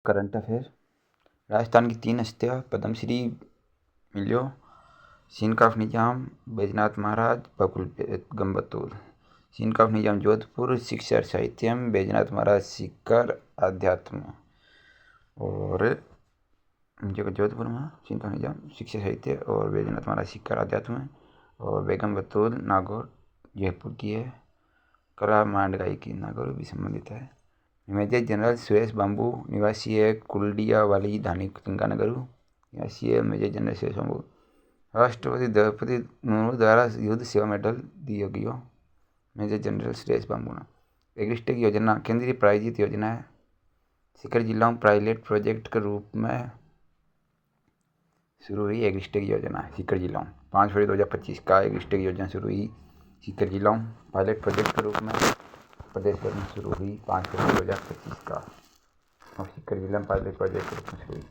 Current affair. Rajasthan की 3 हस्तियाँ पद्मश्री मिलियो। Scene काफ निजाम बैजनाथ महाराज बकुल बेगम बतूल। Scene काफ निजाम जोधपुर शिक्षा और साहित्यम बैजनाथ महाराज सीकर आध्यात्म। और जो जोधपुर में सीन काफ निजाम शिक्षा साहित्य और बैजनाथ महाराज सीकर आध्यात्म। और बेगम बतूल नागौर जयपुर की है। कला मांडगाई की नागौर भी संबंधित है। मेजर जनरल सुरेश बाबू निवासी है कुलडिया वाली धानी गंगानगर निवासी है मेजर जनरल सुरेश बाबू। राष्ट्रपति द्रौपदी मुर्मू द्वारा युद्ध सेवा मेडल दिया गया मेजर जनरल सुरेश बाबू ने। एग्रिस्टेक योजना केंद्रीय प्रायोजित योजना है। सीकर जिला में पायलट प्रोजेक्ट के रूप में शुरू हुई एग्रिस्टेक योजना। सीकर जिला में 5 फरवरी 2025 का एग्रिस्टेक योजना शुरू हुई सीकर जिला में पायलट प्रोजेक्ट के रूप में प्रदेश भर में शुरू हुई 5 फरवरी 2025 का। और सीकर जिला में पायलट प्रोजेक्ट के रूप में शुरू हुई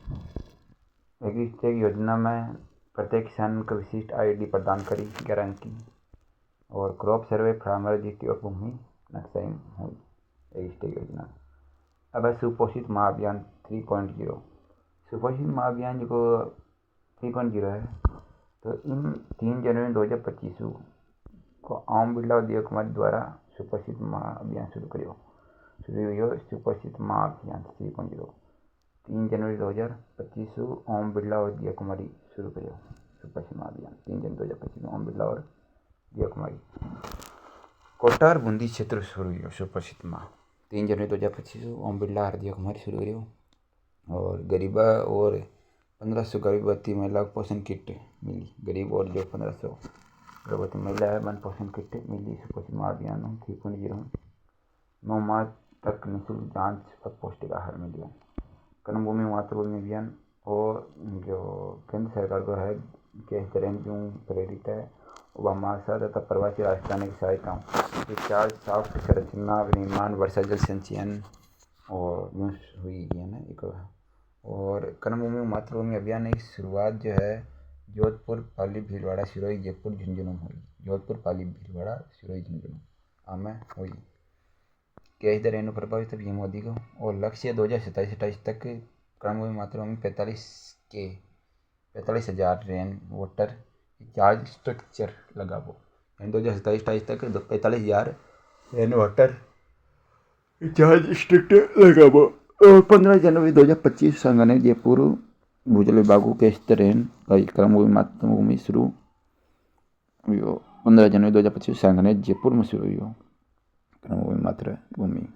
एग्रिस्टेक योजना में प्रत्येक किसान को विशिष्ट आईडी प्रदान करी 11 अंक की। और क्रॉप सर्वे फार्मर रजिस्ट्री और भूमि नक्शा हुई एग्रिस्टेक योजना। अब है सुपोषित माह अभियान 3.0। सुपोषित माह अभियान जो 3.0 है तो इन 3 जनवरी 2025 को आम बिरला उद्योग कुमार द्वारा सुपोषित माह अभियान शुरू हुई सुपोषित माह अभियान 3.0 3 जनवरी 2025 ओम बिरला और दिया कुमारी शुरू करियो सुपोषित माह अभियान 3 जनवरी 2025 ओम बिरला और दिया कुमारी। कोटा और बूंदी क्षेत्र शुरू हुई सुपोषित माह 3 जनवरी 2025 ओम बिरला और दिया कुमारी शुरू करियो। और गरीबा और 1500 गर्भवती महिला को पोषण किट मिली। गरीब और जो 1500 गर्भवती महिला है मन पोषण किट मिली सुपोषित माह अभियान 3.0। 9 माह तक निःशुल्क जांच और पौष्टिक आहार मिलियो। कर्मभूमि मातृभूमि अभियान और जो केंद्र सरकार को है के तरह जो प्रेरित है ओबामा तथा प्रवासी राजस्थान की सहायता रिचार्ज सॉफ्ट संरचना निर्माण वर्षा जल संचयन और हुई है ना एक। और कर्मभूमि मातृभूमि अभियान की शुरुआत जो है जोधपुर पाली भीलवाड़ा सिरोही जयपुर झुंझुनू हुई। जोधपुर पाली भीलवाड़ा सिरोही झुंझुनू आमें हुई। कैश द रेणु प्रभावित पीएम मोदी को। और लक्ष्य 2027-28 तक कर्मभूमि मातृभूमि 45,000 रेन वाटर रिचार्ज स्ट्रक्चर लगाबो। 2027-28 तक 45,000 रेन वाटर रिचार्ज स्ट्रक्चर लगाबो। और 15 जनवरी 2025 संघ ने जयपुर भूजल विभाग के रेन कर्मभूमि मातृभूमि शुरू 15 जनवरी 2025 संघ ने जयपुर में शुरू हुई कर्मभूमि मातृभूमि।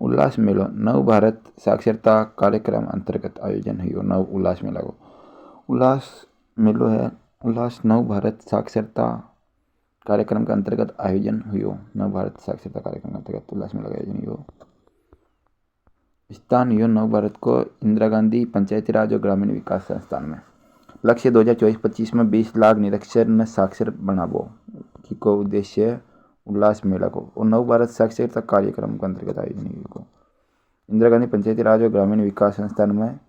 उल्लास मेलो नव भारत साक्षरता कार्यक्रम अंतर्गत आयोजन हुई। नव उल्लास मेला को उल्लास मेलो है उल्लास नव भारत साक्षरता कार्यक्रम के अंतर्गत आयोजन हुई। नव भारत साक्षरता कार्यक्रम के अंतर्गत उल्लास मेला का आयोजन हुई। स्थान हुई नव भारत को इंदिरा गांधी पंचायती राज और ग्रामीण विकास संस्थान में। लक्ष्य 2024-25 में 20 लाख निरक्षर न साक्षर बनाबो को उद्देश्य उल्लास मेला को। और नव भारत साक्षरता कार्यक्रम के अंतर्गत आयोजन हुई को इंदिरा गांधी पंचायती राज और ग्रामीण विकास संस्थान में।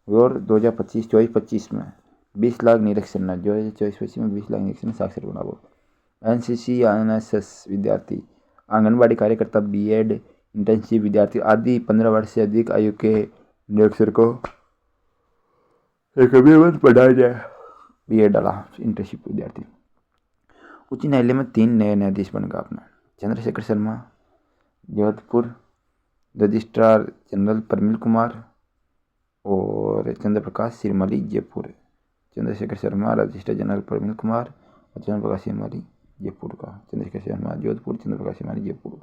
और 2024-25 में 20 लाख निरक्षर न 2024-25 में 20 लाख निरक्षर साक्षर बनाबो। एनसीसी एनएसएस विद्यार्थी आंगनबाड़ी कार्यकर्ता बीएड इंटर्नशिप विद्यार्थी आदि 15 वर्ष से अधिक आयु के निरक्षर को एक अभियान बढ़ाया जाए। बीएड डाला इंटर्नशिप विद्यार्थी। उच्च न्यायालय में 3 नए न्यायाधीश बनेगा अपना। चंद्रशेखर शर्मा जोधपुर, रजिस्ट्रार जनरल प्रमिल कुमार और चंद्रप्रकाश सिरमली जयपुर। चंद्रशेखर शर्मा रजिस्ट्रार जनरल प्रमिल कुमार और चंद्रप्रकाश सिरमली जयपुर का। चंद्रशेखर शर्मा जोधपुर, चंद्रप्रकाश सिरमली जयपुर।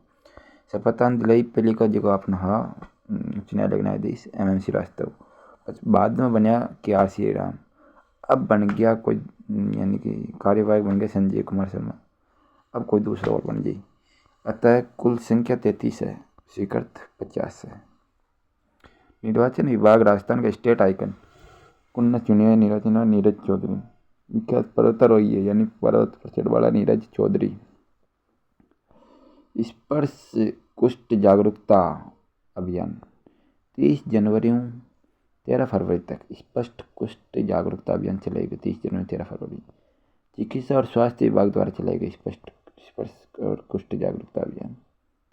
शपथान दिलाई पहले का जो अपना उच्च न्यायालय के न्यायाधीश MM श्रीवास्तव। बाद में बना KR श्रीराम। अब बन गया कोई यानी कि कार्यवाहक बन गया संजय कुमार शर्मा। अब कोई दूसरा और बन जाए। अतः कुल संख्या 33 है, स्वीकृत 50 है। निर्वाचन विभाग राजस्थान का स्टेट आइकन कुन्न चुने निर्वाचन नीरज चौधरी। विख्यात पर्वतारोही है यानी पर्वत पर चढ़ने वाला नीरज चौधरी। स्पर्श कुष्ठ जागरूकता अभियान 30 जनवरी 13 फरवरी तक स्पष्ट कुष्ठ जागरूकता अभियान चलाएगा। 30 जनवरी 13 फरवरी चिकित्सा और स्वास्थ्य विभाग द्वारा चलाएगा स्पर्श और कुष्ठ जागरूकता अभियान।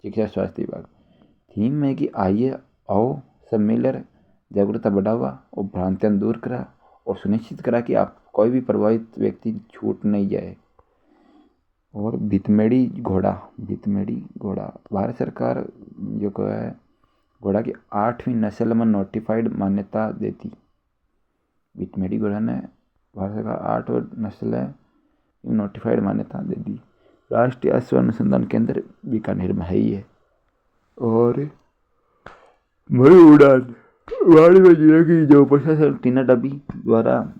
चिकित्सा स्वास्थ्य विभाग। थीम है कि आइए आओ सब मिलकर जागरूकता बढ़ावा और भ्रांतियाँ दूर करा और सुनिश्चित करा कि आप कोई भी प्रभावित व्यक्ति छूट नहीं जाए। और भितमेड़ी घोड़ा भारत सरकार जो है घोड़ा की 8वीं नस्ल में नोटिफाइड मान्यता देती। भितमेड़ी घोड़ा ने भारत सरकार 8 नस्ल है नोटिफाइड मान्यता दे दी। राष्ट्रीय अश्व अनुसंधान केंद्र बीकानेर में ही है। और मरु उड़ान बाड़मेर जिले की जो प्रशासन टीना डबी द्वारा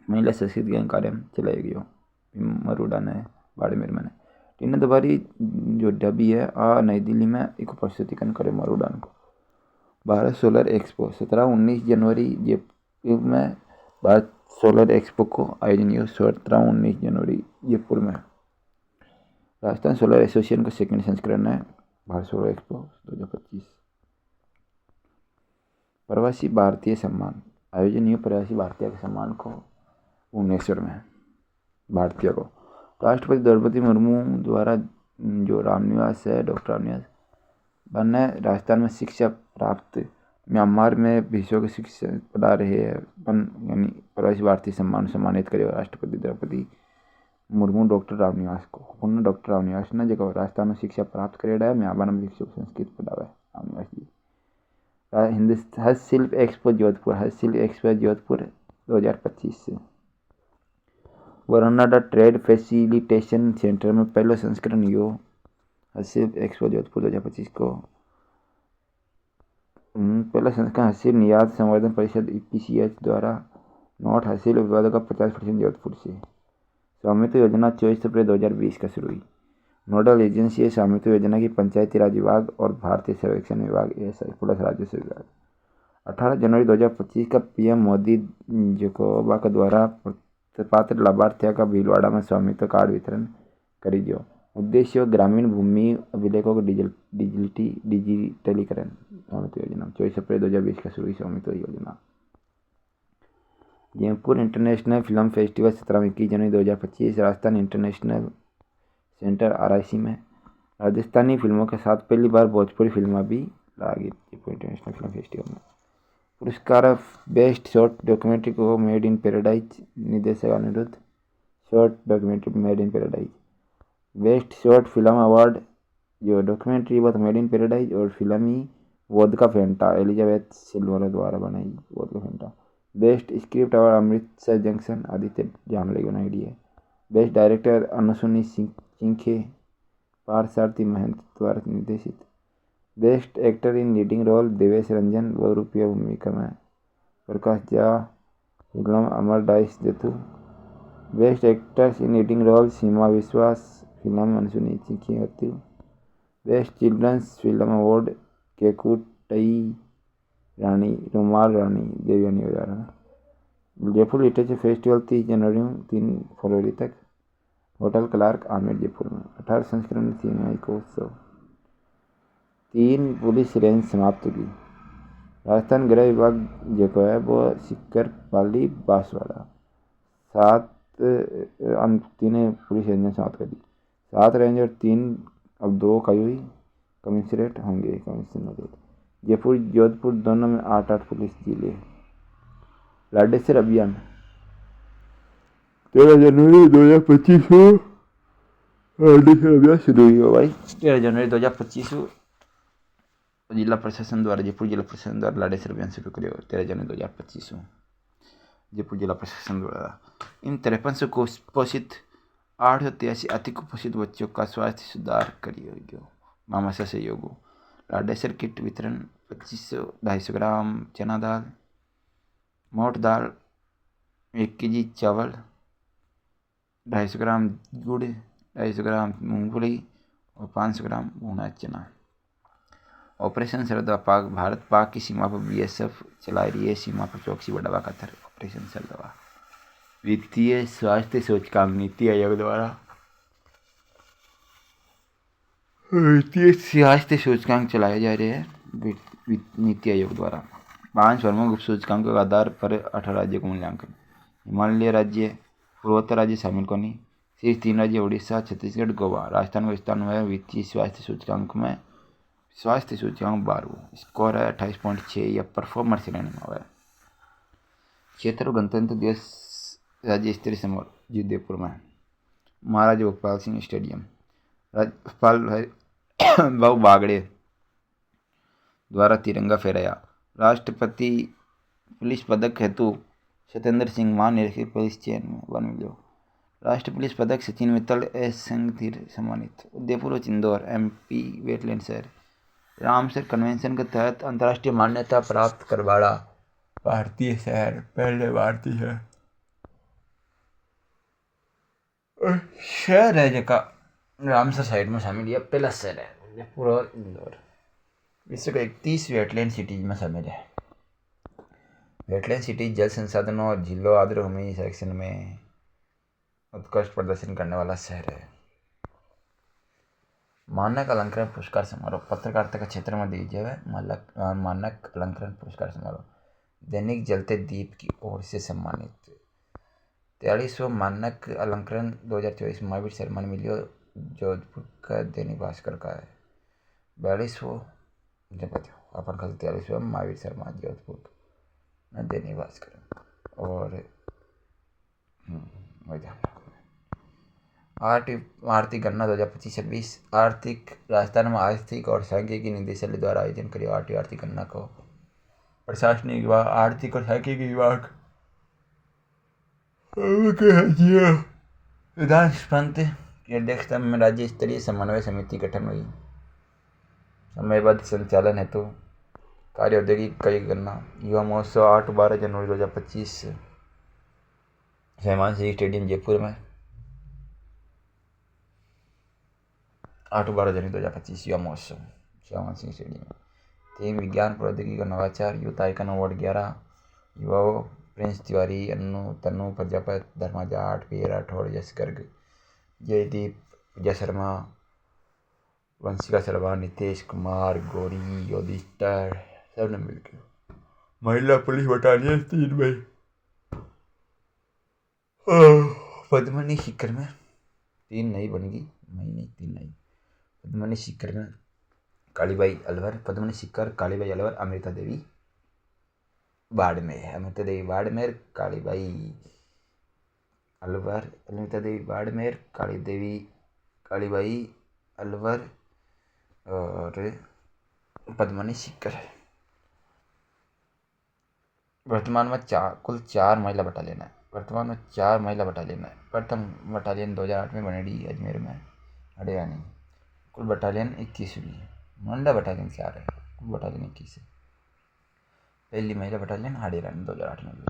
महिला सशक्तिकरण कार्य चलाया गया मरु उड़ान है बाड़मेर में। टीना दबारी जो डबी है नई दिल्ली में एक प्रस्तुतिकरण करे मरु उड़ान को। भारत सोलर एक्सपो 17-19 जनवरी जयपुर में भारत सोलर एक्सपो को आयोजन हुआ 17-19 जनवरी जयपुर में। राजस्थान सोलर एसोसिएशन का सेकंड संस्करण है भारत सोलर एक्सपो 2025। प्रवासी भारतीय सम्मान आयोजन हुआ प्रवासी भारतीय के सम्मान को भुवनेश्वर में भारतीय को। राष्ट्रपति द्रौपदी मुर्मू द्वारा जो रामनिवास है डॉक्टर रामनिवास बनने राजस्थान में शिक्षा प्राप्त म्यांमार में विश्व की शिक्षा पढ़ा रहे हैं यानी प्रवासी भारतीय सम्मान सम्मानित करेगा राष्ट्रपति द्रौपदी मुर्मू डॉक्टर रामनिवास को। उन्होंने डॉक्टर रामनिवास ने जो राजस्थान में शिक्षा प्राप्त करेगा है म्यांमार में विश्व संस्कृत पढ़ावा है रामनिवास जी। हस्तशिल्प एक्सपो जोधपुर 2025 से वरुणाडा ट्रेड फैसिलिटेशन सेंटर में पहला संस्करण यो हस्तशिल्प एक्सपो जोधपुर 2025 को पहला संस्करण हस्तशिल्प निर्यात संवर्धन परिषद EPCH द्वारा नोट हस्तशिल्प उत्पादों का 50% जोधपुर से। स्वामित्व योजना 24 अप्रैल 2020 का शुरू हुई। नोडल एजेंसी है स्वामित्व योजना की पंचायती राज विभाग और भारतीय सर्वेक्षण विभाग पुलिस राजस्व विभाग। 18 जनवरी 2025 का PM मोदी जोकोबा के द्वारा पात्र लाभार्थियों का भीलवाड़ा में स्वामित्व कार्ड वितरण करी जो उद्देश्य ग्रामीण भूमि अभिलेखों को डिजिटलीकरण। स्वामित्व योजना 24 अप्रैल 2020 का शुरू हुई स्वामित्व योजना। जयपुर इंटरनेशनल फिल्म फेस्टिवल 17-21 जनवरी 2025 राजस्थान इंटरनेशनल सेंटर RIC में राजस्थानी फिल्मों के साथ पहली बार भोजपुरी फिल्में भी लागी जयपुर इंटरनेशनल फिल्म फेस्टिवल में। पुरस्कार बेस्ट शॉर्ट डॉक्यूमेंट्री को मेड इन पैराडाइज निर्देशक Aniruddh short documentary made in paradise. Best short film award जो डॉक्यूमेंट्री वो मेड इन पैराडाइज और फिल्म ही वोदका फेंटा एलिजाबेथ सिल्वर द्वारा बनाई vodka Fanta. Best script award Amritsar junction Aditya Jamle को नाइडी है। बेस्ट डायरेक्टर अनुसुनी सिंखे पारसारथी महंत द्वारा निर्देशित। Best actor in leading role Devesh Ranjan Bahurupiya भूमिका में प्रकाश झा फिल्म अमर डाइस जतु। Best actors in leading role Seema Biswas film अनुसुनी सिंखे हत्यु। बेस्ट चिल्ड्रंस फिल्म अवार्ड केकुटई रानी रुमाल रानी देवयानी उदाहरण। जयपुर लिटरेचर फेस्टिवल 30 जनवरी 3 फरवरी तक होटल क्लार्क आमिर जयपुर में। 18 संस्करण 3 मई को उत्सव। 3 पुलिस रेंज समाप्त होगी। राजस्थान गृह विभाग जो है वो सिक्कर पाली बांसवाड़ा 3 पुलिस रेंज समाप्त कर दी। 7 रेंज और 3 अब 2 कई कमिश्नरेट होंगे कमिश्नरेट। जयपुर जोधपुर दोनों में 8-8 पुलिस जिले। लाडेसर अभियान 13 जनवरी 2025 को लाडेसर अभियान शुरू हुई भाई। 13 जनवरी 2025 जिला प्रशासन द्वारा जयपुर जिला प्रशासन द्वारा लाडेसर अभियान शुरू करियो 13 जनवरी 2025 जयपुर जिला प्रशासन द्वारा। इन 5300 कुपोषित 883 अति कुपोषित बच्चों का स्वास्थ्य सुधार करियो मामासा सहयोग। लाडेसर किट वितरण 250 ग्राम चना दाल मोट दाल 1 kg चावल 250 ग्राम गुड़ 250 ग्राम मूंगफली और 500 ग्राम भुना चना। ऑपरेशन सरदवा पाक भारत पाक की सीमा पर BSF चला रही है सीमा पर चौकसी बढ़ावा खातर ऑपरेशन सरदवा। वित्तीय स्वास्थ्य सूचकांक नीति आयोग द्वारा वित्तीय स्वास्थ्य सूचकांक चलाए जा रहे हैं नीति आयोग द्वारा। 5 प्रमुख उप सूचकांकों के आधार पर 18 राज्यों का मूल्यांकन। हिमालय राज्य पूर्वोत्तर राज्य शामिल को नहीं। शीर्ष 3 राज्य उड़ीसा छत्तीसगढ़ गोवा। राजस्थान को स्थान हुआ वित्तीय स्वास्थ्य सूचकांक में स्वास्थ्य सूचकांक 12, स्कोर है 28.6 या परफॉर्मर श्रेणी में हुआ है। क्षेत्र गणतंत्र दिवस राज्य स्तरीय समारोह जयपुर में, महाराजा भोपाल सिंह स्टेडियम। राज्यपाल भाऊ बागड़े द्वारा तिरंगा फहराया। राष्ट्रपति पुलिस पदक हेतु सत्येंद्र सिंह महानिरीक्षक पुलिस चयन में 1 मिलियन। राष्ट्रीय पुलिस पदक सचिन मित्तल एस संगधीर सम्मानित। उदयपुर व इंदौर MP वेटलैंड शहर। रामसर कन्वेंशन के तहत अंतर्राष्ट्रीय मान्यता प्राप्त करवाड़ा भारतीय शहर, पहले भारतीय शहर है जगह रामसर साइड में शामिल है, पहला शहर है उदयपुर और इंदौर। विश्व के 31 वेटलैंड सिटीज में शामिल है। वेटलैंड सिटीज जल संसाधनों और झीलों आर्द्रभूमि सेक्शन में उत्कृष्ट प्रदर्शन करने वाला शहर है। मानक अलंकरण पुरस्कार समारोह पत्रकारिता के क्षेत्र में दिए गए मानक अलंकरण पुरस्कार समारोह दैनिक जलते दीप की ओर से सम्मानित। 43वां मानक अलंकरण 2024 महावीर शर्मा ने मिलियो जोधपुर का दैनिक भास्कर का है। 42वां अपन खाली 43वां महावीर शर्मा जोधपुर का दैनिक भास्कर और आर्थिक गणना 2025-26 आर्थिक राजस्थान में आर्थिक और सांख्यिकी निदेशालय द्वारा आयोजन करी आर्थिक गणना को प्रशासनिक विभाग आर्थिक और सांख्यिकी विभाग विधान पंत की अध्यक्षता में राज्य स्तरीय समन्वय समिति गठन हुई। समयबद्ध संचालन हेतु कार्य औद्योगिक कई गणना युवा महोत्सव 8-12 जनवरी 2025 सहमान सिंह स्टेडियम जयपुर में 8-12 जनवरी 2025 युवा महोत्सव सहमान सिंह स्टेडियम में। थीम विज्ञान प्रौद्योगिकी और नवाचार। यूथ आइकन अवार्ड 11 युवाओं प्रिंस तिवारी, अन्नू, तन्नू प्रजापत, धर्मा जाट, पीर राठौड़, यश गर्ग, जयदीप, पूजा शर्मा, वंशिका शर्मा, नितेश कुमार, गौरी, योधिष्ठर सब ने मिलकर। महिला पुलिस बटालियन 3 मई पद्मनी शिखर में 3 नई बनेगी, 3 नई पद्मनी शिखर में कालीबाई अलवर, पद्मनी शिखर कालीबाई अलवर, अमृता देवी बाड़मेर, अमृता देवी बाड़मेर, कालीबाई अलवर, अमृता देवी बाड़मेर, कालीबाई अलवर और पद्मनी शिखर। वर्तमान में कुल 4 महिला बटालियन है। प्रथम बटालियन 2008 में बनेडी अजमेर में हरियाणा। कुल बटालियन 21 हुई है। मंडा बटालियन 4 है, कुल बटालियन 21 है। पहली महिला बटालियन हरियाणा 2008 में हुई।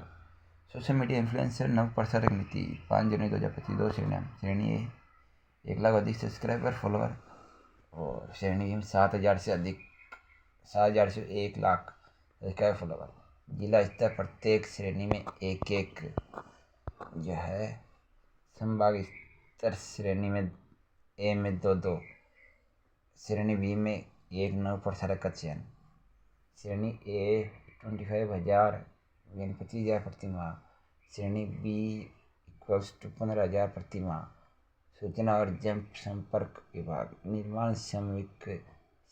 सोशल मीडिया इन्फ्लुएंसर नव प्रसारक नीति 5 जनवरी 2025 2 श्रेणियाँ। श्रेणी ए 1 लाख अधिक सब्सक्राइबर फॉलोअर और श्रेणी बी 7,000 से अधिक 7,000 से 1 लाख सब्सक्राइबर फॉलोअर। जिला स्तर प्रत्येक श्रेणी में 1-1 यह है। संभाग स्तर श्रेणी में ए में 2-2, श्रेणी बी में 1 नव प्रसारक का चयन। श्रेणी ए 25,000 यानी 25,000 प्रति माह, श्रेणी बी 15,000 प्रति माह। सूचना और जनसंपर्क विभाग, निर्माण श्रमिक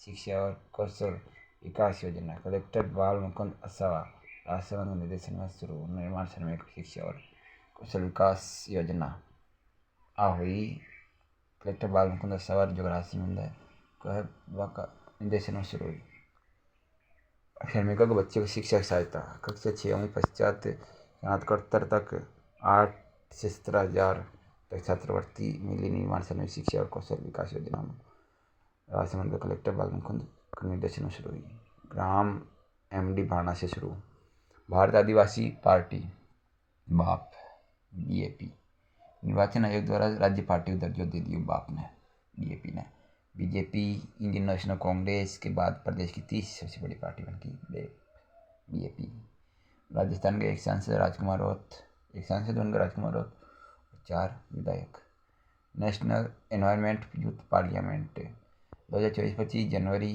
शिक्षा और कौशल विकास योजना, कलेक्टर बाल मुकुंद असावा राजसमंद के निर्देशन में शुरू। निर्माण श्रमिक शिक्षा और कौशल विकास योजना हुई कलेक्टर बाल मुकुंद असावा जो राजसमंद है का निर्देशन में शुरू हुई। श्रमिकों के बच्चों की शिक्षा की सहायता कक्षा 6वीं पश्चात स्नातकोत्तर तक 8 से 17,000 तक छात्रवृत्ति मिली। निर्माण श्रमिक शिक्षा और कौशल विकास योजना में राजसमंद के कलेक्टर बाल मुकुंद के निर्देशन में शुरू हुई। ग्राम MD भाना से शुरू। भारत आदिवासी पार्टी बाप BAP निर्वाचन आयोग द्वारा राज्य पार्टी को दर्जा दे दी बाप ने BAP ने। BJP इंडियन नेशनल कांग्रेस के बाद प्रदेश की 30 सबसे बड़ी पार्टी बन गई BAP। राजस्थान के 1 सांसद राजकुमार राउत, 1 सांसद बनकर राजकुमार राउत और 4 विधायक। नेशनल एनवायरनमेंट यूथ पार्लियामेंट 2024-25 जनवरी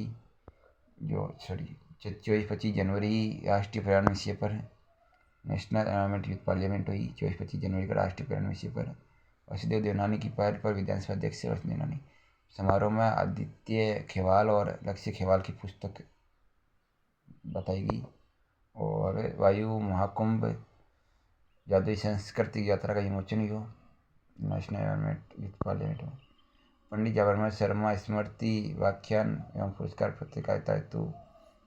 24-25 जनवरी राष्ट्रीय पर्यावरण विषय पर नेशनल एनवायरनमेंट यूथ पार्लियामेंट हुई। 24-25 जनवरी का राष्ट्रीय पर्यावरण विषय पर वसुदेव देवनानी की पहल पर विधानसभा अध्यक्ष वसुदेव देवनानी समारोह में आदित्य खेवाल और लक्ष्य खेवाल की पुस्तक बताएगी। और वायु महाकुंभ जादुई सांस्कृतिक यात्रा का विमोचन हो। नेशनल एनवायरमेंट यूथ पार्लियामेंट में पंडित जवाहरलाल शर्मा स्मृति व्याख्यान एवं पुरस्कार पत्रकारिता हेतु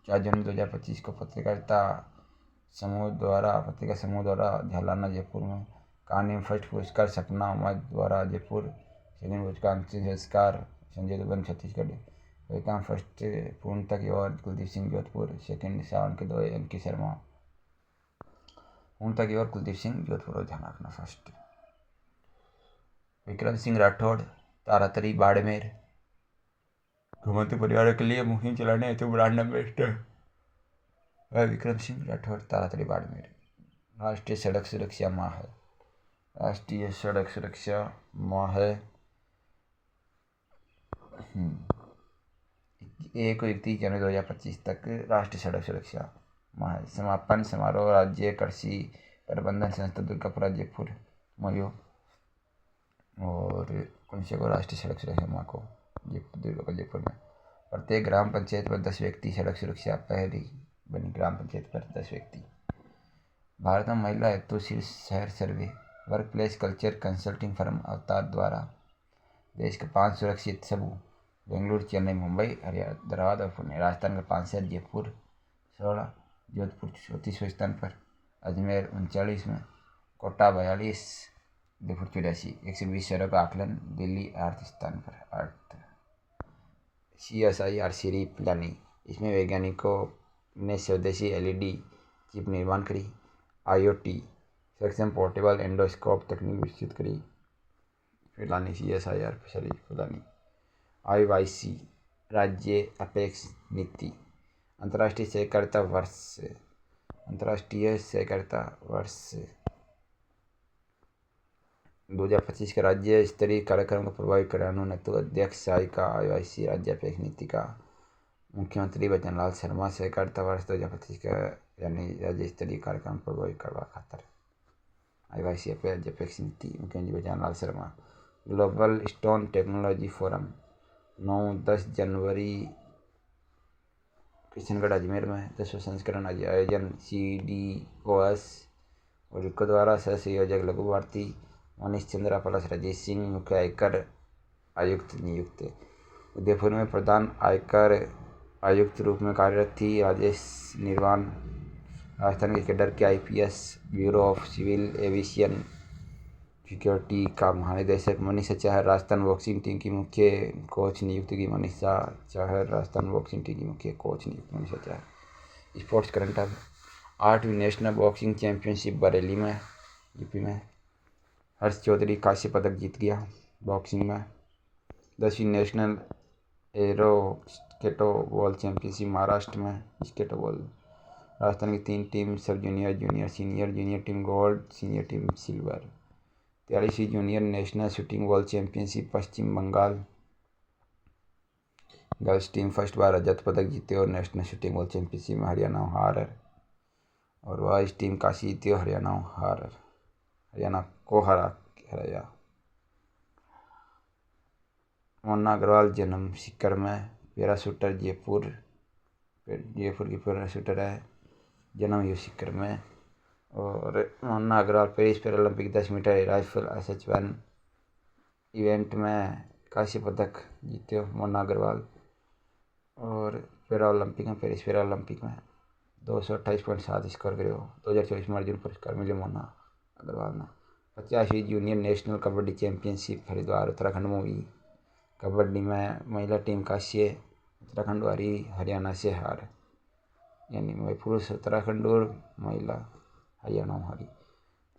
4 जनवरी 2025 को पत्रकारिता समूह द्वारा झालाना जयपुर में। कहानी में फर्स्ट पुरस्कार सपना उमद द्वारा जयपुर। सेकंड पुरस्कार अंतिम संस्कार संजय दुबन छत्तीसगढ़। काम फर्स्ट पूर्णतः की ओर कुलदीप सिंह जोधपुर। सेकंड सावन के 2 अंकित शर्मा। पूर्णतः की ओर कुलदीप सिंह जोधपुर और ध्यान रखना फर्स्ट। विक्रम सिंह राठौड़ तारातरी बाड़मेर। घुमंतु परिवारों के लिए मुहिम चलाने हेतु ब्रांड एम्बेसडर विक्रम सिंह राठौड़ तारातरी बाड़मेर। राष्ट्रीय सड़क सुरक्षा माह है। राष्ट्रीय सड़क सुरक्षा माह है 1 को 31 जनवरी 2025 तक राष्ट्रीय सड़क सुरक्षा माह है। समापन समारोह राज्य कृषि प्रबंधन संस्था दुर्गापुरा जयपुर मयो। और कौन से को राष्ट्रीय सड़क सुरक्षा माह को दुर्गापुर जयपुर में। प्रत्येक ग्राम पंचायत पर 10 व्यक्ति सड़क सुरक्षा पहली बनी। ग्राम पंचायत पर 10 व्यक्ति। भारत में महिला हेतु शीर्ष शहर survey work place culture consulting firm Avtar द्वारा देश के 5 सुरक्षित समूह बेंगलुरु चेन्नई मुंबई हैदराबाद और पुणे। राजस्थान के 5 शहर जयपुर 16, जोधपुर 34वें स्थान पर, अजमेर 39 में, कोटा 42, उदयपुर 84। 120 शहरों का आकलन। दिल्ली 8 स्थान पर 8। CSIR सीरी प्लानिंग। इसमें वैज्ञानिकों ने स्वदेशी LED चिप निर्माण करी। IoT सक्षम पोर्टेबल एंडोस्कोप तकनीक विकसित करी। फैलानी CSIR शरीर फैलानी। IYC राज्य अपेक्ष नीति। अंतर्राष्ट्रीय सहकारिता वर्ष 2025 का राज्य स्तरीय कार्यक्रम को प्रभावी कार्यान्वयन हेतु अध्यक्ष सहायिका IYC राज्य अपेक्ष नीति का मुख्यमंत्री भजनलाल शर्मा सहकारिता वर्ष 2025 का यानी राज्य स्तरीय कार्यक्रम प्रभावी करवा खातर IYC राज्य अपेक्ष नीति मुख्यमंत्री Bhajanlal Sharma. Global stone technology forum 9-10 जनवरी किशनगढ़ अजमेर में। 10वां संस्करण आयोजन CDOS और इको द्वारा। सहसंयोजक लघु भारती मनीष चंद्रा प्लस राजेश सिंह मुख्य आयकर आयुक्त नियुक्त। उदयपुर में प्रधान आयकर आयुक्त रूप में कार्यरत थी राजेश निर्वाण। राजस्थान के कैडर के IPS Bureau of Civil Aviation Security का महानिदेशक मनीषा चाहर। राजस्थान बॉक्सिंग टीम की मुख्य कोच नियुक्त की मनीषा चाहर। राजस्थान बॉक्सिंग टीम की मुख्य कोच नियुक्त मनीषा चाहर। स्पोर्ट्स करंट अब 8वीं नेशनल बॉक्सिंग चैंपियनशिप बरेली में यूपी में हर्ष चौधरी कांस्य पदक जीत गया बॉक्सिंग में। 10वीं national aero skateball championship Maharashtra में स्केटबॉल। राजस्थान की 3 team sub junior senior junior team gold senior team silver. 43वीं junior national shooting ball championship Paschim Bengal. Girls team first बार रजत पदक जीते और नेशनल शूटिंग बॉल चैंपियनशिप में हरियाणा हार। और बॉयज टीम काशी जीती और हरियाणा को हराया। मोना अग्रवाल जन्म सीकर में। पैराशूटर जयपुर की पैराशूटर है। जन्म यू सीकर में। और Mona Agarwal Paris Paralympic 10 metre air rifle SH1 event में कांस्य पदक जीते मोना अग्रवाल। और पेरिस पैरालंपिक में 228.7 स्कोर करे। 2024 में अर्जुन पुरस्कार मिले मोना अग्रवाल ने। 50वीं junior national kabaddi championship Haridwar Uttarakhand में हुई। कबड्डी में महिला टीम कांस्य उत्तराखंड वाली हरियाणा से हार यानी पुरुष उत्तराखंड और महिला हरियाणा हारी।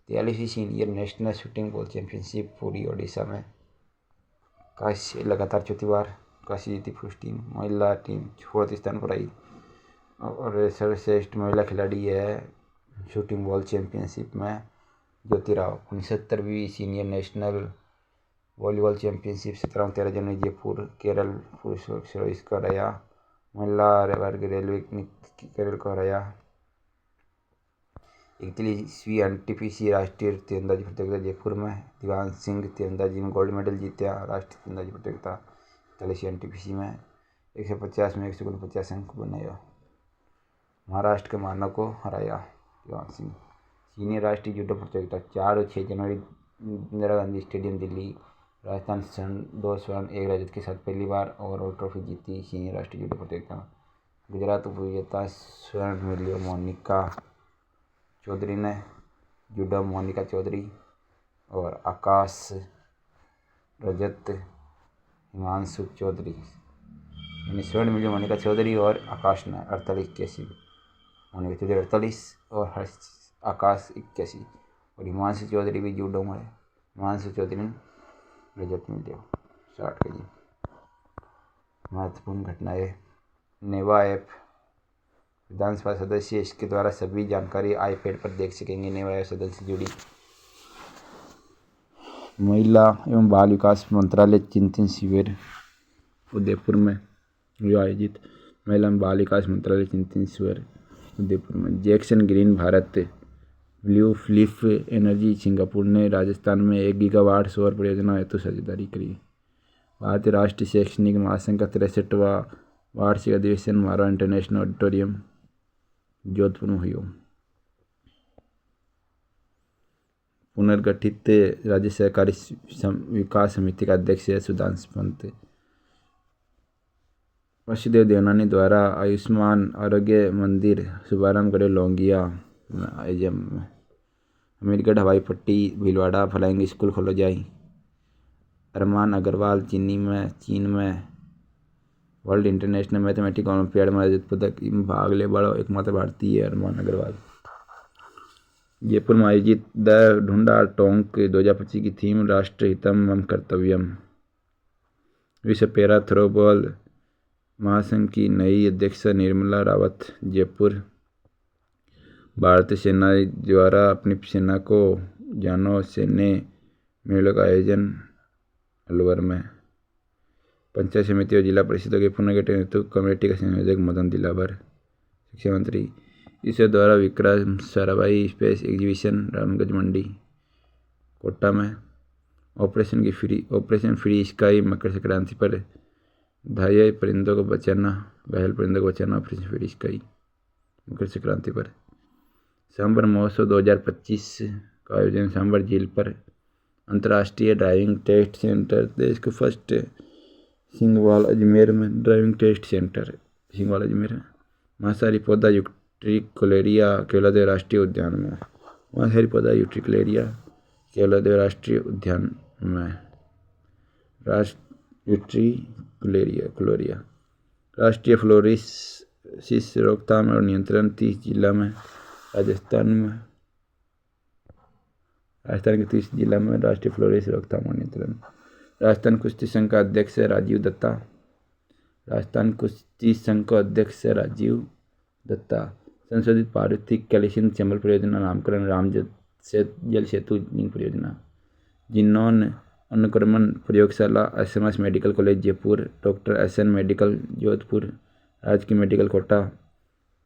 43वीं senior national shooting ball championship Puri Odisha में कांस्य लगातार चौथी बार कांस्य जीती पुरुष टीम। महिला टीम 4th स्थान पर आई। और सर्वश्रेष्ठ महिला खिलाड़ी है शूटिंग बॉल चैंपियनशिप में ज्योति राव। 69वीं सीनियर नेशनल वॉलीबॉल चैंपियनशिप 17-13 जनवरी जयपुर केरल पुरुष वर्ग को हराया। महिला वर्ग रेलवे केरल को हराया। 41वीं NTPC राष्ट्रीय तीरंदाजी प्रतियोगिता जयपुर में दिव्यांश सिंह तीरंदाजी में गोल्ड मेडल जीता। राष्ट्रीय तीरंदाजी प्रतियोगिता 41 NTPC में 150 में 149 अंक बनाया। महाराष्ट्र के मानव को हराया युवराज सिंह। सीनियर राष्ट्रीय जूडो प्रतियोगिता 4 और 6 जनवरी इंदिरा गांधी स्टेडियम दिल्ली। राजस्थान दो स्वर्ण 1 रजत के साथ पहली बार ओवरऑल ट्रॉफी जीती सीनियर राष्ट्रीय जूडो प्रतियोगिता में। गुजरात उपविजेता स्वर्ण मिली मोनिका चौधरी ने जूडो मोनिका चौधरी और आकाश रजत हिमांशु चौधरी, यानी स्वर्ण मिली मोनिका चौधरी और आकाश ने 48-81, मोनिका चौधरी 48 और आकाश 81 और हिमांशु चौधरी भी जूडो में। हिमांशु चौधरी ने रजत मिली 60 kg। महत्वपूर्ण घटनाएं। नेवा ऐप विधानसभा सदस्य इसके द्वारा सभी जानकारी आईपैड पर देख सकेंगे। नेवा ऐप सदस्य से जुड़ी। महिला एवं बाल विकास मंत्रालय चिंतन शिविर उदयपुर में आयोजित। महिला एवं बाल विकास मंत्रालय चिंतन शिविर उदयपुर में। Jackson green Bharat blue flip energy Singapore ने राजस्थान में 1 गीगावाट सौर परियोजना हेतु साझेदारी करी। भारतीय राष्ट्रीय शैक्षणिक महासंघ का 63वां वार्षिक अधिवेशन मारवाड़ इंटरनेशनल ऑडिटोरियम जोधपुर में हुआ। पुनर्गठित राज्य सहकारी विकास समिति का अध्यक्ष है सुधांशु पंत। वसुदेव देवनानी द्वारा आयुष्मान आरोग्य मंदिर शुभारंभ करे लोंगिया में। अमीरगढ़ हवाई पट्टी भीलवाड़ा फ्लाइंग स्कूल खोलो जाए। अरमान अग्रवाल चीन में वर्ल्ड इंटरनेशनल मैथमेटिक्स ओलंपियाड में रजत पदक भाग ले बड़ो एकमात्र भारतीय अरमान अग्रवाल। जयपुर में आयोजित द ढूंढा टोंक 2025 की थीम राष्ट्र हितम मम कर्तव्यम। विश्व पैरा थ्रोबॉल महासंघ की नई अध्यक्ष निर्मला रावत जयपुर। भारतीय सेना द्वारा अपनी सेना को जानो सैन्य मेलों का आयोजन अलवर में। पंचायत समिति और जिला परिषदों के पुनर्गठन हेतु कमेटी का संयोजक मदन दिलावर। शिक्षा मंत्री इसरो द्वारा विक्रम साराभाई स्पेस एग्जीबिशन रामगंज मंडी कोटा में। Operation free sky Makar Sankranti पर घायल परिंदों को बचाना operation free sky Makar Sankranti पर। सांभर महोत्सव 2025 का आयोजन सांभर झील पर। अंतर्राष्ट्रीय ड्राइविंग टेस्ट सेंटर देश के फर्स्ट सिंगवाल अजमेर में ड्राइविंग टेस्ट सेंटर सिंगवाल अजमेर। मांसाहारी पौधा यूट्रिकुलेरिया केवलादेव राष्ट्रीय उद्यान में। मांसाहारी पौधा यूट्रिकुलेरिया केवलादेव राष्ट्रीय उद्यान में। यूट्रिकुलेरिया राष्ट्रीय फ्लोरोसिस रोकथाम और नियंत्रण 30 जिला में राजस्थान के 30 जिला में राष्ट्रीय फ्लोरोसिस रोकथाम और नियंत्रण। राजस्थान कुश्ती संघ का अध्यक्ष है राजीव दत्ता। राजस्थान कुश्ती संघ का अध्यक्ष है राजीव दत्ता। संशोधित प्राकृतिक कैल्शियम चैम्बर परियोजना नामकरण राम जल सेतु लिंक परियोजना। जिन्नौन अनुक्रमण प्रयोगशाला SMS medical college Jaipur. Doctor SN medical Jodhpur. राजकीय मेडिकल कोटा।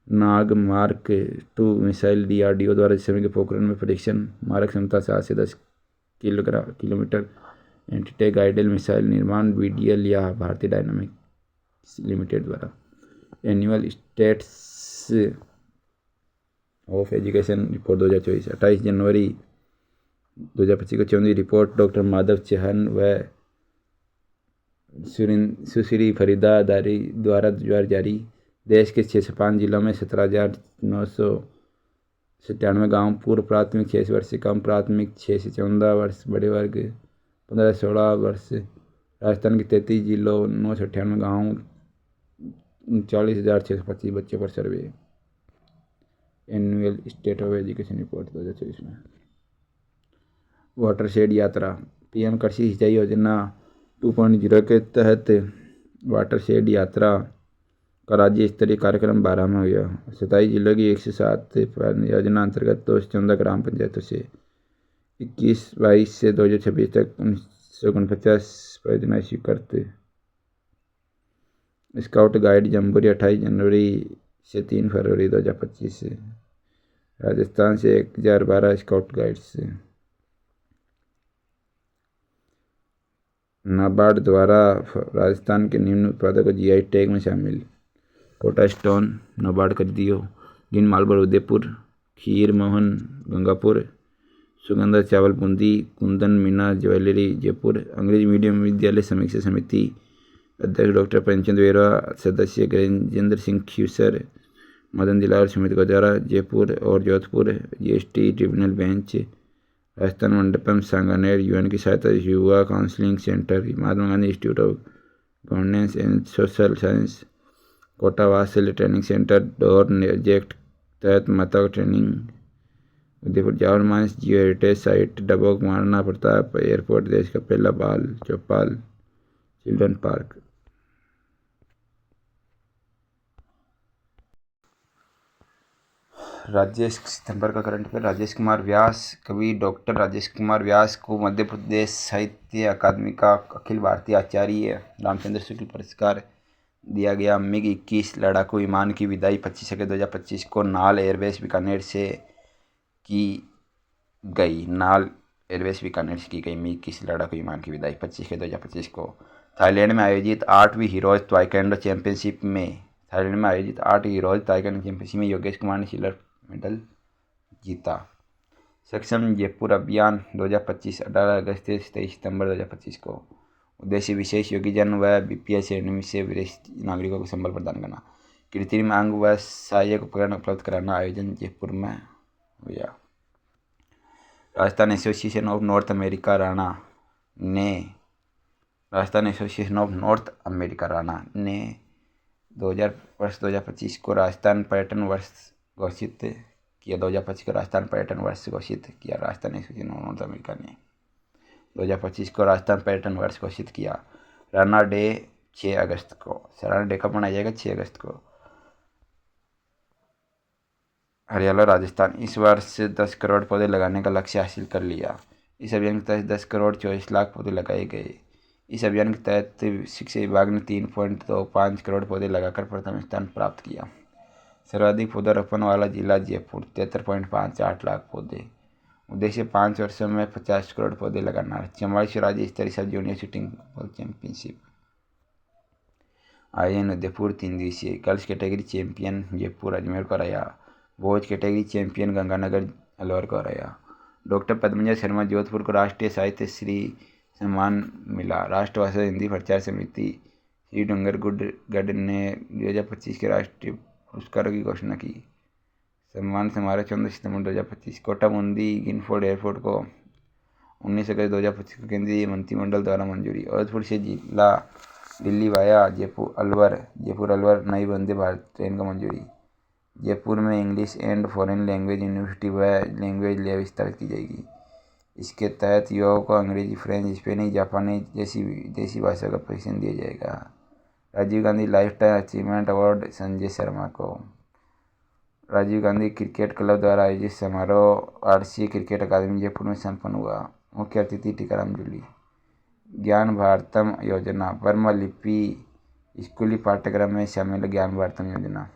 नाग मार्क 2 मिसाइल DRDO द्वारा समय के पोखरण में परीक्षण। मारक क्षमता 7 से 10 किलोमीटर। एंटीटेक गाइडेड मिसाइल निर्माण BDL या भारतीय डायनामिक्स लिमिटेड द्वारा। Annual states of education report 2024 28 जनवरी 2025 को 14वीं रिपोर्ट डॉक्टर माधव चहन व सुश्री फरीदा दारी द्वारा जारी। देश के 605 जिलों में 17,997 गांव। पूर्व प्राथमिक 6 वर्ष से कम, प्राथमिक 6 से 14 वर्ष, बड़े वर्ग 15 से 16 वर्ष। राजस्थान के 33 जिलों 998 गांव 39,625 बच्चों पर survey. Annual state of education report 2024 में। वाटरशेड यात्रा। PM कृषि सिंचाई योजना 2.0 के तहत वाटरशेड यात्रा का राज्य स्तरीय कार्यक्रम 12 में हुआ। 27 जिलों की 107 योजना अंतर्गत 214 ग्राम पंचायतों से 21-22 से 2026 तक 1949 परियोजनाएं स्वीकृत। स्काउट गाइड जम्बूरी 28 जनवरी से 3 फरवरी 2025 से। राजस्थान से 1012 स्काउट गाइड्स। नाबार्ड द्वारा राजस्थान के निम्न उत्पादों को जीआई टैग में शामिल। कोटा स्टोन नाबार्ड कर दियो। गिन मालपुर उदयपुर। खीर मोहन गंगापुर। सुगंधा चावल बूंदी। कुंदन मीना ज्वेलरी जयपुर। अंग्रेजी मीडियम विद्यालय समीक्षा समिति अध्यक्ष डॉक्टर प्रेमचंद बेरा। सदस्य गजेंद्र सिंह खीसर। मदन दिलावर सुमित गौजारा जयपुर और Jodhpur. GST tribunal bench Rajasthan Mandapam Sanganer. UN की सहायता युवा counselling centre. Mahatma Gandhi institute of governance and social science Kota Vatsalya training centre door project तहत माता training Udaipur. Zawar mines geo heritage site Dabok Maharana Pratap airport देश का पहला बाल चौपाल चिल्ड्रन पार्क। राजेश सितंबर का करंट अफेयर। राजेश कुमार व्यास कवि डॉक्टर राजेश कुमार व्यास को मध्य प्रदेश साहित्य अकादमी का अखिल भारतीय आचार्य रामचंद्र शुक्ल पुरस्कार दिया गया। मिग 21 लड़ाकू विमान की विदाई 25 अगस्त 2025 को नाल एयरबेस बीकानेर से की गई। नाल एयरबेस बीकानेर से की गई मिग 21 लड़ाकू विमान की विदाई 25 अगस्त 2025 को। थाईलैंड में आयोजित 8वीं हीरोज ताइक्वांडो चैंपियनशिप में योगेश कुमार ने सिल्वर मेडल जीता। सक्षम जयपुर अभियान 2025 18 अगस्त से 23 सितंबर 2025 को। उद्देश्य विशेष योग्यजन व बीपीएल श्रेणी से विदेशी नागरिकों को संबल प्रदान करना। कृत्रिम अंग व सहायक उपकरण उपलब्ध कराना। आयोजन जयपुर में हुआ। Rajasthan association of north America Rana ने 2025 को राजस्थान पर्यटन वर्ष घोषित किया। 2025 को राजस्थान पर्यटन वर्ष घोषित किया। Rajasthan association of north America ने 2025 को राजस्थान पर्यटन वर्ष घोषित किया। राणा डे 6 अगस्त को। राणा डे कब मनाया जाएगा? 6 अगस्त को। हरियाणा राजस्थान इस वर्ष 10 करोड़ पौधे लगाने का लक्ष्य हासिल कर लिया। इस अभियान के तहत 10 करोड़ 24 लाख पौधे लगाए गए। इस अभियान के तहत शिक्षा विभाग ने 3.25 करोड़ पौधे लगाकर प्रथम स्थान प्राप्त किया। सर्वाधिक पौधारोपण वाला जिला जयपुर 73.58 लाख पौधे। उद्देश्य 5 वर्षों में 50 करोड़ पौधे लगाना। 44 राज्य स्तरीय सब जूनियर शूटिंग चैंपियनशिप आयोजन उदयपुर 3 दिवसीय। Girls category champion Jaipur Ajmer को हराया। Boys category champion Ganganagar Alwar को हराया। डॉक्टर पद्मजा शर्मा जोधपुर को राष्ट्रीय साहित्य श्री सम्मान मिला। राष्ट्रभाषा हिंदी प्रचार समिति श्री डूंगरगढ़ ने 2025 के राष्ट्रीय पुरस्कारों की घोषणा की। सम्मान समारोह 14 सितंबर 2025। कोटा बूंदी गिनफोर्ड एयरपोर्ट को 19 अगस्त 2025 को केंद्रीय मंत्रिमंडल द्वारा मंजूरी। जोधपुर से जिला दिल्ली वाया जयपुर अलवर नई वंदे भारत ट्रेन को मंजूरी। जयपुर में English and foreign language university व लैंग्वेज लैब स्थापित की जाएगी। इसके तहत युवाओं को अंग्रेजी, फ्रेंच, स्पेनिश, जापानी जैसी विदेशी भाषा का प्रशिक्षण दिया जाएगा। Rajiv Gandhi lifetime achievement award Sanjay Sharma को। राजीव गांधी क्रिकेट क्लब द्वारा आयोजित समारोह आरसीए क्रिकेट अकादमी जयपुर में संपन्न हुआ। मुख्य अतिथि टीकाराम जूली। ज्ञान भारतम योजना बर्मा लिपि स्कूली पाठ्यक्रम में शामिल। ज्ञान भारतम योजना।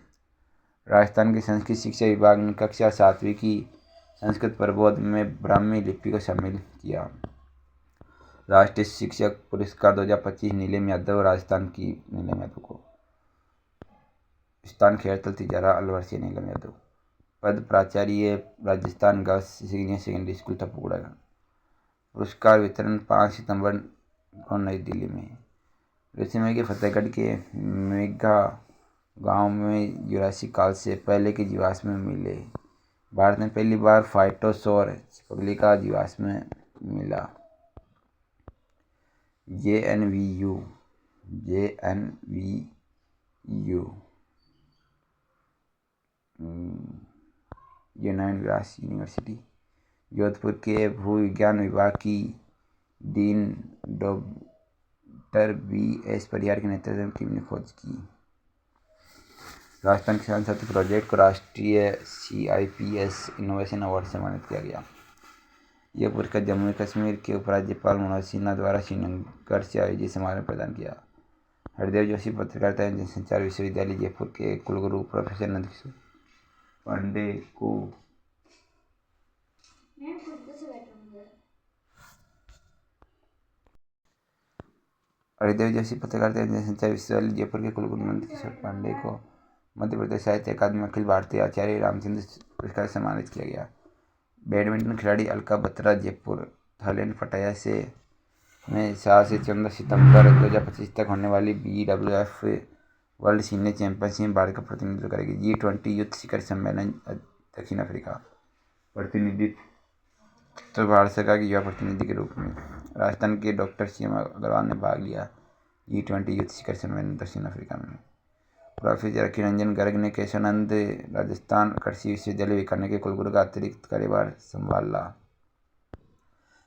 राजस्थान के संस्कृत शिक्षा विभाग ने कक्षा 7वीं की संस्कृत प्रबोध में ब्राह्मी लिपि को शामिल किया। राष्ट्रीय शिक्षक पुरस्कार 2025 नीलम यादव राजस्थान की नीलम यादव को। स्थान खेड़तल तिजारा अलवर से नीलम यादव। पद प्राचार्य Rajasthan girls senior secondary school Tapugada. पुरस्कार वितरण 5 सितंबर को नई दिल्ली में। रेसिमे के फतेहगढ़ के मेघा गांव में जुरासिक काल से पहले के जीवाश्म मिले। भारत में पहली बार फाइटोसौर छिपकली का जीवाश्म मिला। जेएनवीयू यूनाइन व्यास यूनिवर्सिटी। जोधपुर के भू विज्ञान विभाग की डीन डॉक्टर BS परिहार के नेतृत्व में टीम ने खोज की। राजस्थान किसान साथी प्रोजेक्ट को राष्ट्रीय CIPS इनोवेशन अवार्ड से सम्मानित किया गया। यह पुरस्कार जम्मू कश्मीर के उपराज्यपाल मनोज सिन्हा द्वारा श्रीनगर से आयोजित समारोह में प्रदान किया। हरदेव जोशी पत्रकारिता एवं जनसंचार विश्वविद्यालय जयपुर के कुलगुरु प्रोफेसर नंदकिशोर पांडे को हरिदेव जोशी पत्रकारिता एवं संचार विश्वविद्यालय जयपुर के कुलगुरु मंत्र किशोर पांडे को मध्य प्रदेश साहित्य अकादमी अखिल भारतीय आचार्य रामचंद्र पुरस्कार से सम्मानित किया गया। बैडमिंटन खिलाड़ी अलका बत्रा जयपुर थाईलैंड पटाया में 7 से 14 सितंबर 2025 तक होने वाली BWF वर्ल्ड सीनियर चैंपियनशिप में भारत का प्रतिनिधित्व करेगी। G20 युद्ध शिखर सम्मेलन दक्षिण अफ्रीका प्रतिनिधित्व भारत सरकार के युवा प्रतिनिधि के रूप में राजस्थान के डॉक्टर सीएम अग्रवाल ने भाग लिया। G20 युद्ध शिखर सम्मेलन दक्षिण अफ्रीका में। प्रोफेसर अखिल रंजन गर्ग ने केशवानंद राजस्थान कृषि विश्वविद्यालय बीकानेर के कुलगुरु का अतिरिक्त कार्यभार संभाला।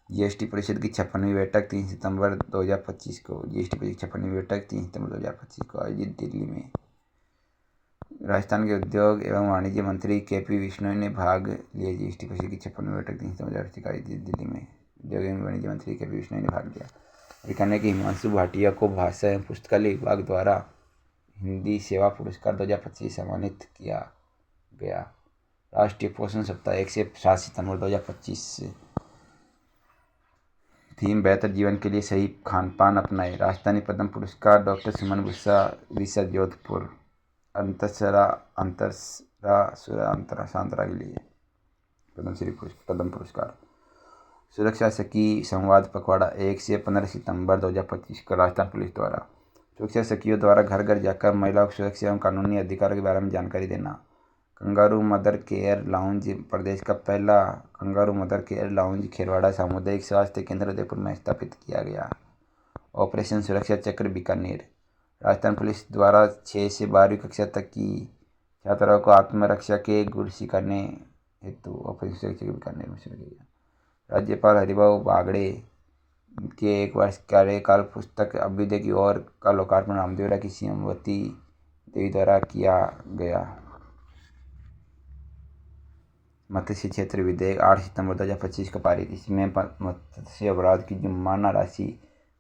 जीएसटी परिषद की 56वीं बैठक 3 सितंबर 2025 को जीएसटी परिषद की 56वीं बैठक 3 सितंबर 2025 को आयोजित दिल्ली में। राजस्थान के उद्योग एवं वाणिज्य मंत्री KP विश्नोई ने भाग लिया। जीएसटी परिषद की 56वीं बैठक 3 सितंबर 2025 को आयोजित दिल्ली में। उद्योग एवं वाणिज्य मंत्री KP विश्नोई ने भाग लिया। बीकानेर के हिमांशु भाटिया को भाषा एवं पुस्तकालय विभाग द्वारा हिंदी सेवा पुरस्कार 2025 सम्मानित किया गया। राष्ट्रीय पोषण सप्ताह 1 से 7 सितंबर 2025 थीम बेहतर जीवन के लिए सही खान पान अपनाएं। राजस्थानी पद्म पुरस्कार डॉक्टर सुमन गुस्सा विशा जोधपुर अंतरा के लिए पद्म पुरस्कार। सुरक्षा सखी संवाद पखवाड़ा 1 से 15 सितंबर 2025 को राजस्थान पुलिस द्वारा सुरक्षा सखियों द्वारा घर घर जाकर महिलाओं को सुरक्षा एवं कानूनी अधिकारों के बारे में जानकारी देना। कंगारू मदर केयर लाउंज प्रदेश का पहला kangaroo mother care lounge Kherwara सामुदायिक स्वास्थ्य केंद्र उदयपुर में स्थापित किया गया। ऑपरेशन सुरक्षा चक्र बीकानेर राजस्थान पुलिस द्वारा 6 से 12वीं कक्षा तक की छात्राओं को आत्मरक्षा के गुर सिखाने हेतु ऑपरेशन सुरक्षा बीकानेर में शुरू किया। राज्यपाल हरिभाऊ बागड़े के 1 वर्ष कार्यकाल पुस्तक अभ्युदय की ओर का लोकार्पण रामदेवरा की श्रीमती देवी द्वारा किया गया। मत्स्य क्षेत्र विधेयक 8 सितंबर 2025 को पारित। इसमें मत्स्य अपराध की जुर्माना राशि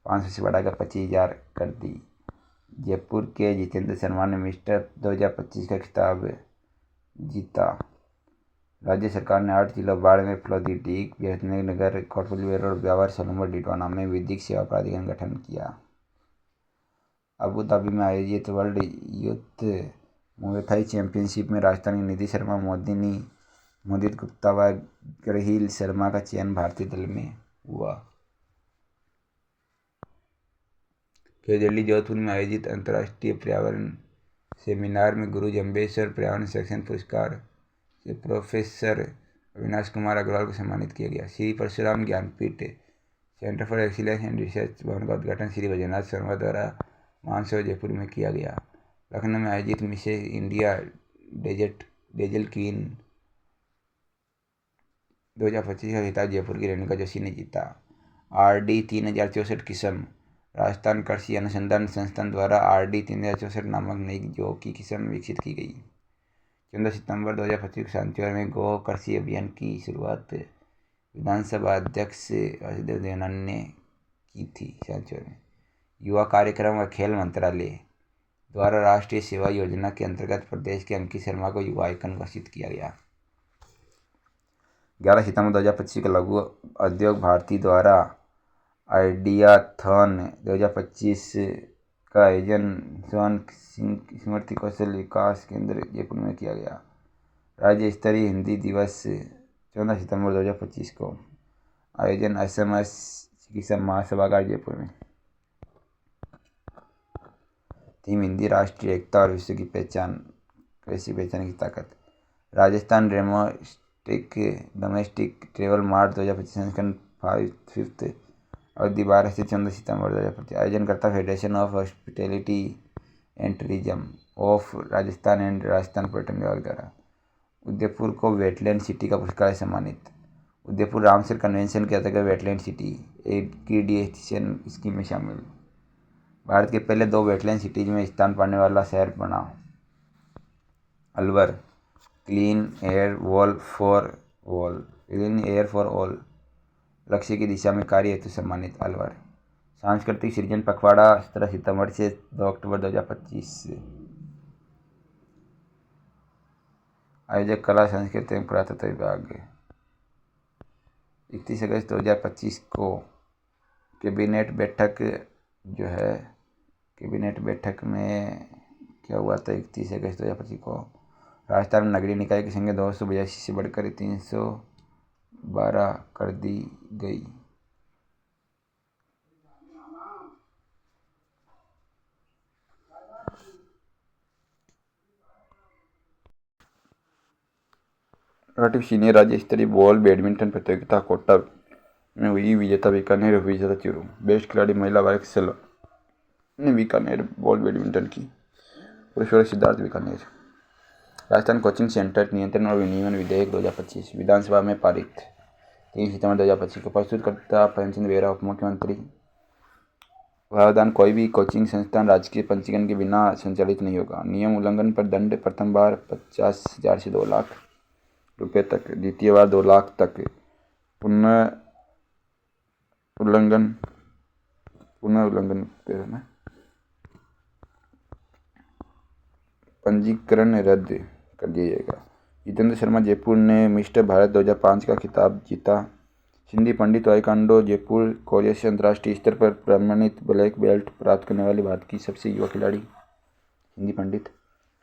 500 से बढ़ाकर 25,000 कर दी। जयपुर के जितेंद्र शर्मा ने मिस्टर 2025 का खिताब जीता। राज्य सरकार ने 8 जिलों बाड़मेर फलोदी नगर कोटपुतली रोड ब्यावर सोलंबर डिडवाना में विधिक सेवा प्राधिकरण गठन किया। अबू धाबी में आयोजित वर्ल्ड यूथ मुएथाई चैंपियनशिप में राजस्थान की निधि शर्मा मोदित गुप्ता व ग्रहील शर्मा का चयन भारतीय दल में हुआ। फिर दिल्ली जोधपुर में आयोजित अंतर्राष्ट्रीय पर्यावरण सेमिनार में गुरु जम्बेश्वर पर्यावरण संरक्षण पुरस्कार से प्रोफेसर अविनाश कुमार अग्रवाल को सम्मानित किया गया। Shri Parshuram Gyanpeeth centre for excellence and research भवन का उद्घाटन श्री वैजनाथ शर्मा द्वारा मानसरोवर जयपुर में किया गया। लखनऊ में आयोजित मिसेस इंडिया डेजर्ट क्वीन 2025 का खिताब जयपुर की रेणुका जोशी ने जीता। RD 3064 किस्म राजस्थान कृषि अनुसंधान संस्थान द्वारा RD 3064 नामक नई जौ की किस्म विकसित की गई। 14 सितंबर 2025 को शांतिवन में गौ कृषि अभियान की शुरुआत विधानसभा अध्यक्ष वासुदेव देवनानी ने की थी। शांतिवन में युवा कार्यक्रम व खेल मंत्रालय द्वारा राष्ट्रीय सेवा योजना के अंतर्गत प्रदेश के अंकित शर्मा को युवा आइकन घोषित किया गया। 11 सितंबर 2025 को लघु उद्योग भारती द्वारा आइडियाथॉन 2025 का आयोजन स्वर्ण स्मृति कौशल विकास केंद्र जयपुर में किया गया। राज्य स्तरीय हिंदी दिवस 14 सितंबर 2025 को आयोजन असम चिकित्सा महासभागार जयपुर में। थीम हिंदी राष्ट्रीय एकता और विश्व की पहचान कृषि पहचान की ताकत। राजस्थान डोमेस्टिक ट्रेवल मार्ट 2025 संस्करण 5th अवधि 12 से 14 सितंबर 2025। आयोजनकर्ता federation of hospitality and tourism of Rajasthan and Rajasthan पर्यटन विभाग द्वारा उदयपुर को वेटलैंड सिटी का पुरस्कार सम्मानित। उदयपुर रामसर कन्वेंशन के अंतर्गत वेटलैंड सिटी एक्रीडिटेशन स्कीम में शामिल। भारत के पहले 2 वेटलैंड सिटीज में स्थान पाने वाला शहर बना। Alwar clean air for all लक्ष्य की दिशा में कार्य हेतु सम्मानित। अलवर सांस्कृतिक सृजन पखवाड़ा 17 सितंबर से 2 अक्टूबर 2025। आयोजक कला संस्कृति एवं पुरातत्व विभाग। 31 अगस्त 2025 को कैबिनेट बैठक जो है कैबिनेट बैठक में क्या हुआ था 31 अगस्त 2025 को। राजस्थान में नगरीय निकाय की संख्या 282 से बढ़कर 312 कर दी गई। सीनियर राज्य स्तरीय बॉल बैडमिंटन प्रतियोगिता कोटा में हुई। विजेता बीकानेर, विजेता चूरू। बेस्ट खिलाड़ी महिला वर्ग ने बीकानेर बॉल बैडमिंटन की। पुरुष सिद्धार्थ बीकानेर। राजस्थान कोचिंग सेंटर नियंत्रण और विनियमन विधेयक 2025 विधानसभा में पारित 3 सितंबर 2025 को। प्रस्तुतकर्ता प्रेमचंद बेरा, उप मुख्यमंत्री। प्रावधान, कोई भी कोचिंग संस्थान राजकीय पंजीकरण के बिना संचालित नहीं होगा। नियम उल्लंघन पर दंड, प्रथम बार 50,000 से 2 लाख रुपये तक, द्वितीय बार 2 लाख तक। पुनः उल्लंघन पंजीकरण रद्द कर दिया जाएगा। जितेंद्र शर्मा जयपुर ने मिस्टर भारत 2005 का खिताब जीता। सिंधी पंडित ताइक्वांडो जयपुर कॉलेज से अंतर्राष्ट्रीय स्तर पर प्रमाणित ब्लैक बेल्ट प्राप्त करने वाली भारत की सबसे युवा खिलाड़ी सिंधी पंडित।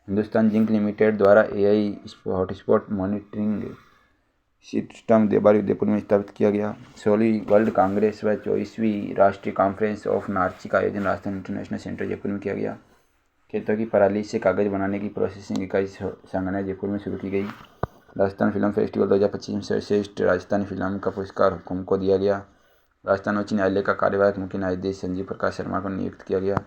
हिंदुस्तान जिंक लिमिटेड द्वारा AI hotspot monitoring system Debari Udaipur में स्थापित किया गया। 16वीं वर्ल्ड कांग्रेस व 24वीं राष्ट्रीय कॉन्फ्रेंस ऑफ नार्ची का आयोजन राजस्थान इंटरनेशनल सेंटर जयपुर में किया गया। खेतों की पराली से कागज बनाने की प्रोसेसिंग इकाई संगना जयपुर में शुरू की गई। राजस्थान फिल्म फेस्टिवल 2025 में सर्वश्रेष्ठ राजस्थानी फिल्म का पुरस्कार हुकुम को दिया गया। राजस्थान उच्च न्यायालय का कार्यवाहक मुख्य न्यायाधीश संजीव प्रकाश शर्मा को नियुक्त किया गया।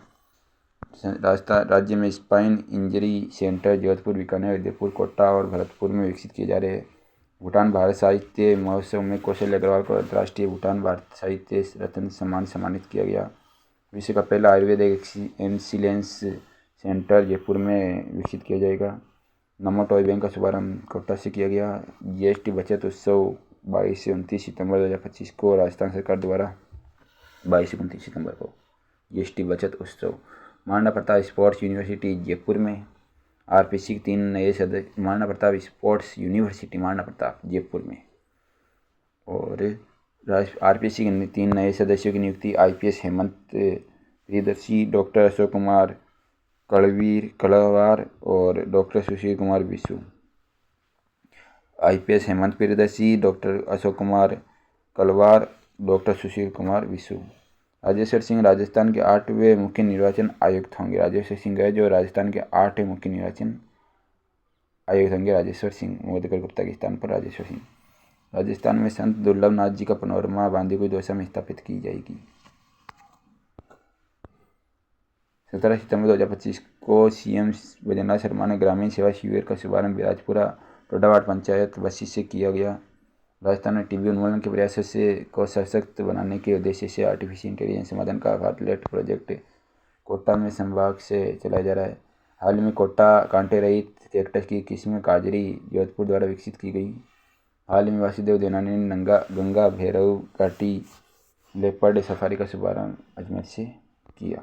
राजस्थान राज्य में spine injury centre Jodhpur, Bikaner, Udaipur, Kota और भरतपुर में विकसित किए जा रहे हैं। भूटान भारत साहित्य महोत्सव में कौशल अग्रवाल को अंतर्राष्ट्रीय भूटान भारत साहित्य रत्न सम्मान सम्मानित किया गया। विश्व का पहला आयुर्वेद एक्सीलेंस सेंटर जयपुर में विकसित किया जाएगा। नमो टॉय बैंक का शुभारंभ कोटा से किया गया। GST बचत उत्सव 22 से 29 सितंबर 2025 को राजस्थान सरकार द्वारा 22 से 29 सितंबर को GST बचत उत्सव। महाराणा प्रताप स्पोर्ट्स यूनिवर्सिटी जयपुर में RPC के 3 नए सदस्य। महाराणा प्रताप स्पोर्ट्स यूनिवर्सिटी महाराणा प्रताप जयपुर में और RPC के 3 नए सदस्यों की नियुक्ति। IPS हेमंत प्रियदर्शी, डॉक्टर अशोक कुमार कलवार और doctor Sushil Kumar Vishu. IPS Hemant Priyadarshi, doctor Ashok Kumar कलवार, डॉक्टर सुशील कुमार विशु। राजेश्वर सिंह राजस्थान के 8वें मुख्य निर्वाचन आयुक्त होंगे। राजेश्वर सिंह है जो राजस्थान के 8वें मुख्य निर्वाचन आयुक्त होंगे। राजेश्वर सिंह, मोदकर गुप्ता के स्थान पर राजेश्वर सिंह। राजस्थान में संत दुर्लभ नाथ जी का पनोरमा बांदीकुई दौसा में स्थापित की जाएगी। 17 सितंबर 2025 को CM बद्रीनाथ शर्मा ने ग्रामीण सेवा शिविर का शुभारंभ बिराजपुरा टोडावाट पंचायत बस्सी से किया गया। राजस्थान में TB उन्मूलन के प्रयासों को सशक्त बनाने के उद्देश्य से आर्टिफिशियल इंटेलिजेंस समाधान का पायलट प्रोजेक्ट कोटा में संभाग से चलाया जा रहा है। हाल में कोटा कांटे रहित कैक्टस की किस्म काजरी जोधपुर द्वारा विकसित की गई। हाल में वासुदेव देवनानी ने गंगा भैरव घाटी लेपर्ड सफारी का शुभारंभ अजमेर से किया।